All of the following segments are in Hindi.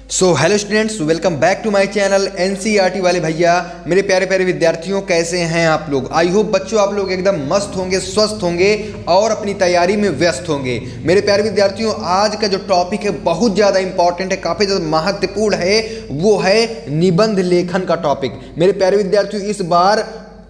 So hello students, welcome back to my channel NCERT वाले भैया। मेरे प्यारे प्यारे विद्यार्थियों, कैसे हैं आप लोग? आई होप बच्चों आप लोग एकदम मस्त होंगे, स्वस्थ होंगे और अपनी तैयारी में व्यस्त होंगे। मेरे प्यारे विद्यार्थियों, आज का जो टॉपिक है बहुत ज़्यादा इंपॉर्टेंट है, काफ़ी ज़्यादा महत्वपूर्ण है। वो है निबंध लेखन का टॉपिक। मेरे प्यारे विद्यार्थियों, इस बार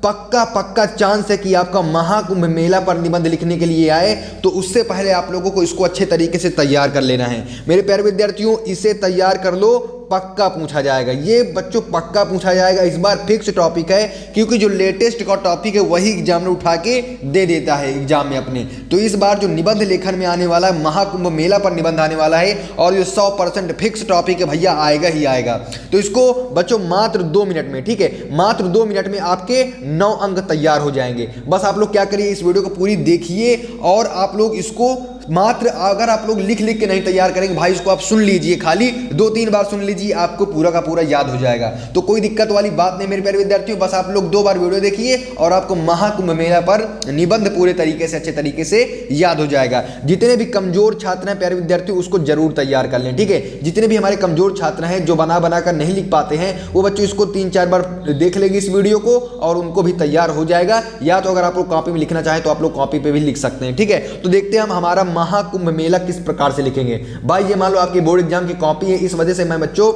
पक्का चांस है कि आपका महाकुंभ मेला पर निबंध लिखने के लिए आए, तो उससे पहले आप लोगों को इसको अच्छे तरीके से तैयार कर लेना है। मेरे प्यारे विद्यार्थियों, इसे तैयार कर लो, पक्का पूछा जाएगा। ये बच्चों पक्का पूछा जाएगा, इस बार फिक्स टॉपिक है, क्योंकि जो लेटेस्ट का टॉपिक है वही एग्जाम में उठा के दे देता है एग्जाम में अपने। तो इस बार जो निबंध लेखन में आने वाला है, महाकुंभ मेला पर निबंध आने वाला है, और ये 100% फिक्स टॉपिक है भैया, आएगा ही आएगा। तो इसको बच्चों मात्र 2 मिनट में, ठीक है, मात्र 2 मिनट में आपके 9 अंक तैयार हो जाएंगे। बस आप लोग क्या करिए, इस वीडियो को पूरी देखिए और आप लोग इसको मात्र, अगर आप लोग लिख के नहीं तैयार करेंगे भाई, इसको आप सुन लीजिए, खाली 2-3 बार सुन लीजिए, आपको पूरा का पूरा याद हो जाएगा। तो कोई दिक्कत वाली बात नहीं मेरे प्यारे विद्यार्थियों, बस आप लोग 2 बार वीडियो देखिए और आपको महाकुंभ मेला पर निबंध पूरे तरीके से, अच्छे तरीके से याद हो जाएगा। जितने भी कमजोर छात्र हैं प्यारे विद्यार्थियों, उसको जरूर तैयार कर लें, ठीक है। जितने भी हमारे कमजोर छात्र हैं जो बना कर नहीं लिख पाते हैं, वो बच्चों इसको 3-4 बार देख लेंगे इस वीडियो को, और उनको भी तैयार हो जाएगा। या तो अगर आप लोग कॉपी में लिखना चाहें तो आप लोग कॉपी पे भी लिख सकते हैं, ठीक है। तो देखते हैं हम हमारा महाकुंभ मेला किस प्रकार से लिखेंगे। भाई ये मान लो आपकी बोर्ड एग्जाम की कॉपी है, इस वजह से मैं बच्चों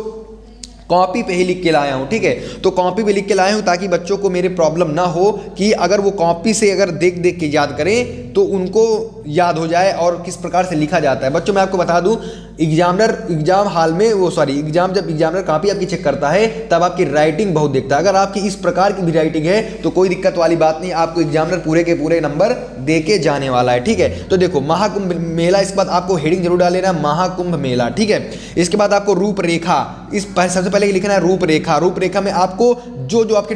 कॉपी पे ही लिख के लाया हूं, ठीक है। तो कॉपी पे लिख के लाया हूं ताकि बच्चों को मेरे प्रॉब्लम ना हो कि अगर वो कॉपी से अगर देख के याद करें तो उनको याद हो जाए और किस प्रकार से लिखा जाता है। बच्चों मैं आपको बता दूं, एग्जाम हाल में जब एग्जामिनर कॉपी आपकी चेक करता है तब आपकी राइटिंग बहुत देखता है। अगर आपकी इस प्रकार की भी राइटिंग है तो कोई दिक्कत वाली बात नहीं, आपको एग्जामिनर पूरे के पूरे नंबर दे के जाने वाला है, ठीक है। तो देखो महाकुंभ मेला, इसके बाद आपको हेडिंग जरूर डाल लेना, महाकुंभ मेला, ठीक है। इसके बाद आपको रूपरेखा, सबसे पहले लिखना है रूपरेखा। रूपरेखा में आपको जो आपके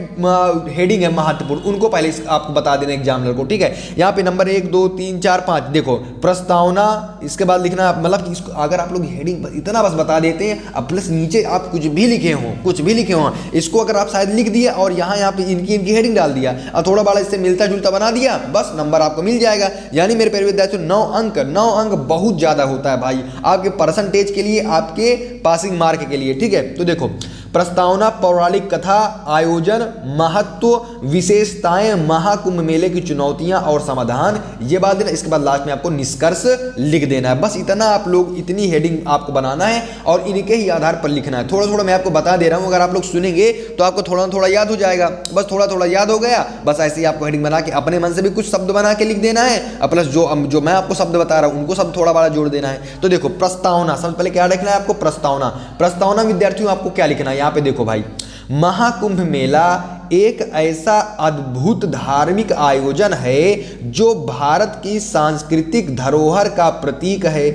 हेडिंग है महत्वपूर्ण, उनको पहले आपको बता देना एग्जामिनर को, ठीक है। यहाँ पे नंबर 1 2 3 4 5 देखो प्रस्तावना, इसके बाद लिखना मतलब इसको अगर आप लोग हेडिंग इतना बस बता देते हैं, अब प्लस नीचे आप कुछ भी लिखे हो, इसको अगर आप शायद लिख दिया और यहाँ पे इनकी हेडिंग डाल दिया और थोड़ा बड़ा इससे मिलता जुलता बना दिया, बस नंबर आपको मिल जाएगा। यानी मेरे प्यारे विद्यार्थियों 9 अंक बहुत ज्यादा होता है भाई आपके परसेंटेज के लिए, आपके पासिंग मार्क के लिए, ठीक है। तो देखो प्रस्तावना, पौराणिक कथा, आयोजन, महत्व, विशेषताएं, महाकुंभ मेले की चुनौतियां और समाधान, ये बात देना। इसके बाद लास्ट में आपको निष्कर्ष लिख देना है। बस इतना आप लोग, इतनी हेडिंग आपको बनाना है और इनके ही आधार पर लिखना है। थोड़ा मैं आपको बता दे रहा हूं, अगर आप लोग सुनेंगे तो आपको थोड़ा याद हो जाएगा। बस थोड़ा याद हो गया, बस ऐसे ही आपको हेडिंग बना के अपने मन से भी कुछ शब्द बना के लिख देना है, प्लस जो मैं आपको शब्द बता रहा हूं उनको शब्द थोड़ा बड़ा जोड़ देना है। तो देखो प्रस्तावना, सबसे पहले क्या लिखना है आपको, प्रस्तावना विद्यार्थियों आपको क्या लिखना है। यहाँ पे देखो भाई, महाकुंभ मेला एक ऐसा अद्भुत धार्मिक आयोजन है जो भारत की सांस्कृतिक धरोहर का प्रतीक है।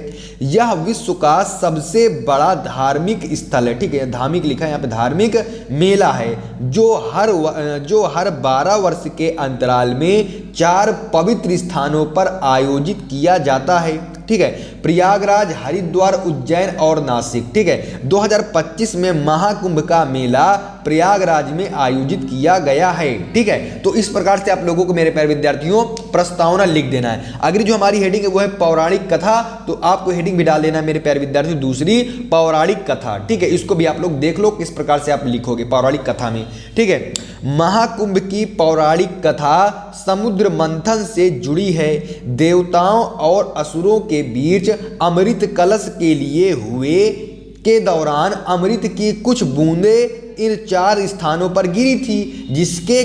यह विश्व का सबसे बड़ा धार्मिक स्थल है, ठीक है, धार्मिक लिखा है यहाँ पे, धार्मिक मेला है जो हर 12 वर्ष के अंतराल में 4 पवित्र स्थानों पर आयोजित किया जाता है, ठीक है। प्रयागराज, हरिद्वार, उज्जैन और नासिक, ठीक है। 2025 में महाकुंभ का मेला प्रयागराज में आयोजित किया गया है, ठीक है। तो इस प्रकार से आप लोगों को मेरे प्यारे विद्यार्थियों प्रस्तावना लिख देना है। अगली जो हमारी हेडिंग है वो है पौराणिक कथा, तो आपको हेडिंग भी डाल देना है मेरे प्यारे विद्यार्थियों, दूसरी पौराणिक कथा, ठीक है। इसको भी आप लोग देख लो किस प्रकार से आप लिखोगे पौराणिक कथा में, ठीक है। महाकुंभ की पौराणिक कथा समुद्र मंथन से जुड़ी है। देवताओं और असुरों के बीच अमृत कलश के लिए हुए के दौरान अमृत की कुछ बूंदें इन 4 स्थानों पर गिरी थी, जिसके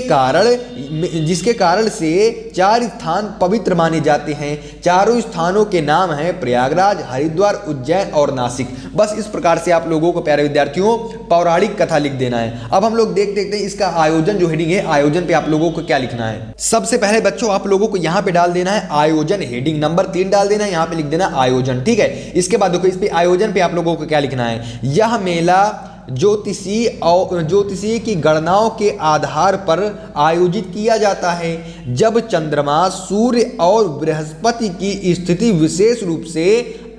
कारण से 4 स्थान पवित्र माने जाते हैं। चारों स्थानों के नाम हैं प्रयागराज, हरिद्वार, उज्जैन और नासिक। बस इस प्रकार से आप लोगों को प्यारे विद्यार्थियों पौराणिक कथा लिख देना है। अब हम लोग देखते हैं इसका आयोजन जो हेडिंग है, आयोजन पे आप लोगों को क्या लिखना है। सबसे पहले बच्चों आप लोगों को यहाँ पे डाल देना है आयोजन, हेडिंग नंबर 3 डाल देना है, यहाँ पे लिख देना आयोजन, ठीक है। इसके बाद देखो इस पे आयोजन पे आप लोगों को क्या लिखना है। यह मेला ज्योतिषीय की गणनाओं के आधार पर आयोजित किया जाता है। जब चंद्रमा, सूर्य और बृहस्पति की स्थिति विशेष रूप से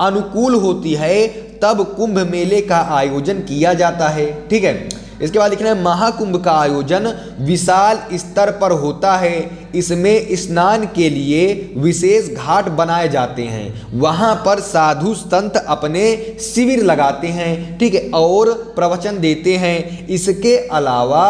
अनुकूल होती है तब कुंभ मेले का आयोजन किया जाता है। ठीक है, इसके बाद लिखना है महाकुंभ का आयोजन विशाल स्तर पर होता है। इसमें स्नान के लिए विशेष घाट बनाए जाते हैं। वहां पर साधु संत अपने शिविर लगाते हैं, ठीक है, और प्रवचन देते हैं। इसके अलावा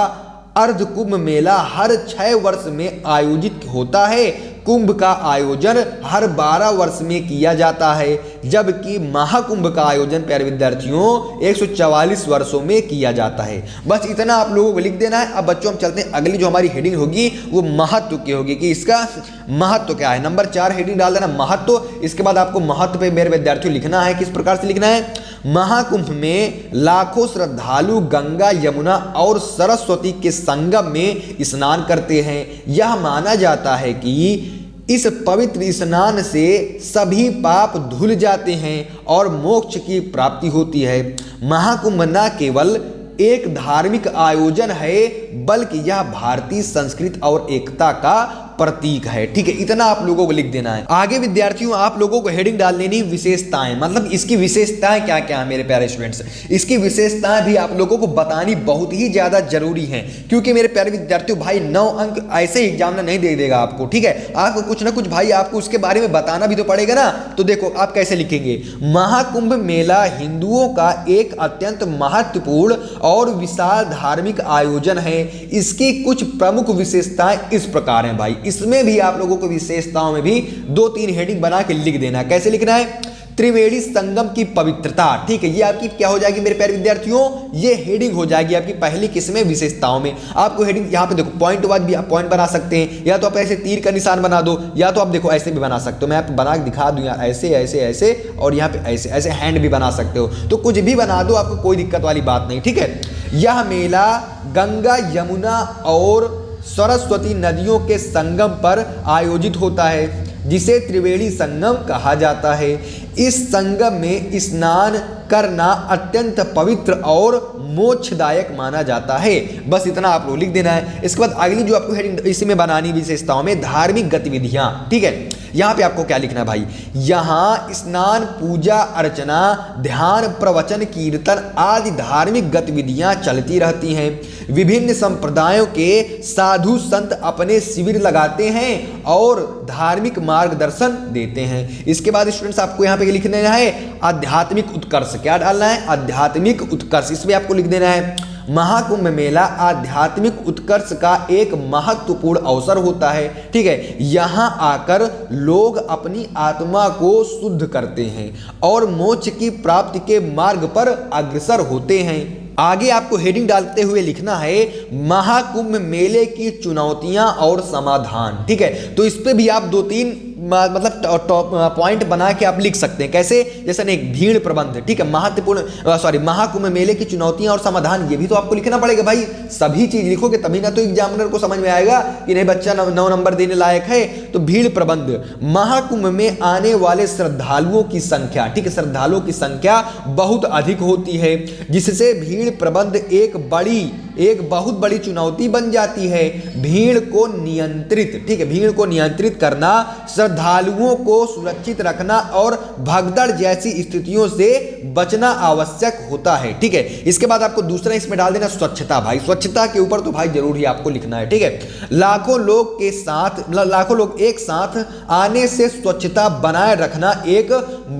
अर्ध कुंभ मेला हर 6 वर्ष में आयोजित होता है। कुंभ का आयोजन हर 12 वर्ष में किया जाता है, जबकि महाकुंभ का आयोजन प्यारे विद्यार्थियों 144 वर्षों में किया जाता है। बस इतना आप लोगों को लिख देना है। अब बच्चों हम चलते हैं, अगली जो हमारी हेडिंग होगी वो महत्व की होगी कि इसका महत्व क्या है। नंबर 4 हेडिंग डाल देना महत्व। इसके बाद आपको महत्व पे मेरे विद्यार्थियों लिखना है। किस प्रकार से लिखना है? महाकुंभ में लाखों श्रद्धालु गंगा, यमुना और सरस्वती के संगम में स्नान करते हैं। यह माना जाता है कि इस पवित्र स्नान से सभी पाप धुल जाते हैं और मोक्ष की प्राप्ति होती है। महाकुंभ न केवल एक धार्मिक आयोजन है, बल्कि यह भारतीय संस्कृति और एकता का प्रतीक है। ठीक है, इतना आप लोगों को लिख देना है। आगे विद्यार्थियों आप लोगों को हेडिंग डाल देनी विशेषताएं, मतलब इसकी विशेषताएं क्या क्या है मेरे प्यारे स्टूडेंट्स। इसकी विशेषताएं भी आप लोगों को बतानी बहुत ही ज्यादा जरूरी है, क्योंकि मेरे प्यारे विद्यार्थियों भाई 9 अंक ऐसे ही एग्जाम में नहीं दे देगा आपको। ठीक है, आपको कुछ ना कुछ भाई आपको उसके बारे में बताना भी तो पड़ेगा ना। तो देखो आप कैसे लिखेंगे। महाकुंभ मेला हिंदुओं का एक अत्यंत महत्वपूर्ण और विशाल धार्मिक आयोजन है। इसकी कुछ प्रमुख विशेषताएं इस प्रकार हैं भाई। इसमें भी आप लोगों को विशेषताओं में भी 2-3 हेडिंग बना के लिख देना है। कैसे लिखना है? त्रिवेणी संगम की पवित्रता। ठीक है, ये आपकी क्या हो जाएगी मेरे प्यारे विद्यार्थियों? ये हेडिंग हो जाएगी आपकी पहली किस्म विशेषताओं में। आपको हेडिंग यहाँ पे देखो पॉइंट वाइज भी आप पॉइंट बना सकते हैं, या तो आप ऐसे तीर का निशान बना दो, या तो आप देखो ऐसे भी बना सकते हो। मैं आपको बना के दिखा दूं, ऐसे ऐसे ऐसे, और यहाँ पे ऐसे ऐसे हैंड भी बना सकते हो। तो कुछ भी बना दो, आपको कोई दिक्कत वाली बात नहीं। ठीक है, यह मेला गंगा, यमुना और सरस्वती नदियों के संगम पर आयोजित होता है, जिसे त्रिवेणी संगम कहा जाता है। इस संगम में स्नान करना अत्यंत पवित्र और मोक्षदायक माना जाता है। बस इतना आप लोग लिख देना है। इसके बाद अगली जो आपको हेडिंग इसी में बनानी विशेषताओं में धार्मिक गतिविधियां। ठीक है, यहाँ पे आपको क्या लिखना है भाई? यहाँ स्नान, पूजा अर्चना, ध्यान, प्रवचन, कीर्तन आदि धार्मिक गतिविधियां चलती रहती हैं। विभिन्न संप्रदायों के साधु संत अपने शिविर लगाते हैं और धार्मिक मार्गदर्शन देते हैं। इसके बाद स्टूडेंट्स आपको यहाँ पे लिखना है आध्यात्मिक उत्कर्ष। क्या डालना है? आध्यात्मिक उत्कर्ष। इसमें आपको लिख देना है महाकुंभ मेला आध्यात्मिक उत्कर्ष का एक महत्वपूर्ण अवसर होता है। ठीक है, यहाँ आकर लोग अपनी आत्मा को शुद्ध करते हैं और मोक्ष की प्राप्ति के मार्ग पर अग्रसर होते हैं। आगे आपको हेडिंग डालते हुए लिखना है महाकुंभ मेले की चुनौतियां और समाधान। ठीक है, तो इस पे भी आप 2-3 मतलब टॉप पॉइंट बना के आप लिख सकते हैं। कैसे? जैसे एक भीड़ प्रबंध। ठीक है, महाकुंभ मेले की चुनौतियां और समाधान, ये भी तो आपको लिखना पड़ेगा भाई। सभी चीज लिखोगे तभी ना तो एग्जामिनर को समझ में आएगा कि नहीं बच्चा 9 नंबर देने लायक है। तो भीड़ प्रबंध, महाकुंभ में आने वाले श्रद्धालुओं की संख्या, ठीक है, श्रद्धालुओं की संख्या बहुत अधिक होती है, जिससे भीड़ प्रबंध एक बहुत बड़ी चुनौती बन जाती है। भीड़ को नियंत्रित, ठीक है, भीड़ को नियंत्रित करना, श्रद्धालुओं को सुरक्षित रखना और भगदड़ जैसी स्थितियों से बचना आवश्यक होता है। ठीक है, इसके बाद आपको दूसरा इसमें डाल देना स्वच्छता। भाई स्वच्छता के ऊपर तो भाई जरूर ही आपको लिखना है। ठीक है, लाखों लोग एक साथ आने से स्वच्छता बनाए रखना एक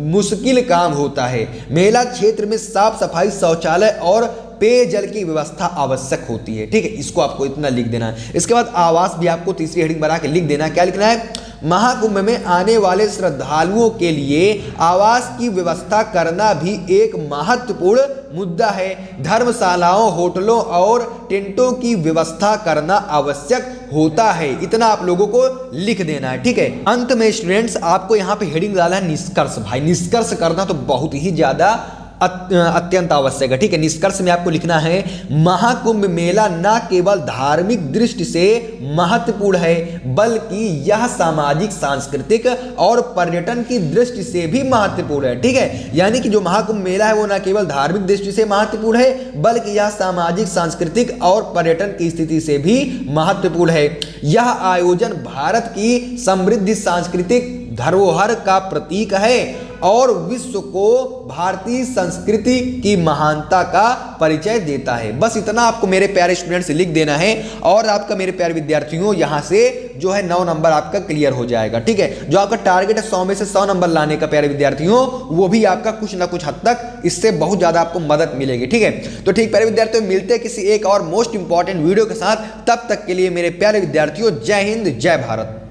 मुश्किल काम होता है। मेला क्षेत्र में साफ सफाई, शौचालय और पेयजल की व्यवस्था आवश्यक होती है। ठीक है, इसको आपको इतना लिख देना है। इसके बाद आवास भी आपको तीसरी हेडिंग बना के लिख देना। क्या लिखना है? महाकुंभ में आने वाले श्रद्धालुओं के लिए आवास की व्यवस्था करना भी एक महत्वपूर्ण मुद्दा है। धर्मशालाओं, होटलों और टेंटों की व्यवस्था करना आवश्यक होता है। इतना आप लोगों को लिख देना है। ठीक है, अंत में स्टूडेंट्स आपको यहाँ पे हेडिंग डाला है निष्कर्ष। भाई निष्कर्ष करना तो बहुत ही ज्यादा अत्यंत आवश्यक है। ठीक है, निष्कर्ष में आपको लिखना है महाकुंभ मेला न केवल धार्मिक दृष्टि से महत्वपूर्ण है, बल्कि यह सामाजिक, सांस्कृतिक और पर्यटन की दृष्टि से भी महत्वपूर्ण है। ठीक है, यानी कि जो महाकुंभ मेला है वो न केवल धार्मिक दृष्टि से महत्वपूर्ण है, बल्कि यह सामाजिक, सांस्कृतिक और पर्यटन की स्थिति से भी महत्वपूर्ण है। यह आयोजन भारत की समृद्ध सांस्कृतिक धरोहर का प्रतीक है और विश्व को भारतीय संस्कृति की महानता का परिचय देता है। बस इतना आपको मेरे प्यारे स्टूडेंट्स लिख देना है और आपका मेरे प्यारे विद्यार्थियों यहां से जो है 9 नंबर आपका क्लियर हो जाएगा। ठीक है, जो आपका टारगेट है 100 में से 100 नंबर लाने का प्यारे विद्यार्थियों, वो भी आपका कुछ ना कुछ हद तक इससे बहुत ज्यादा आपको मदद मिलेगी। ठीक है, तो ठीक प्यारे विद्यार्थियों, मिलते हैं किसी एक और मोस्ट इंपॉर्टेंट वीडियो के साथ। तब तक के लिए मेरे प्यारे विद्यार्थियों, जय हिंद, जय भारत।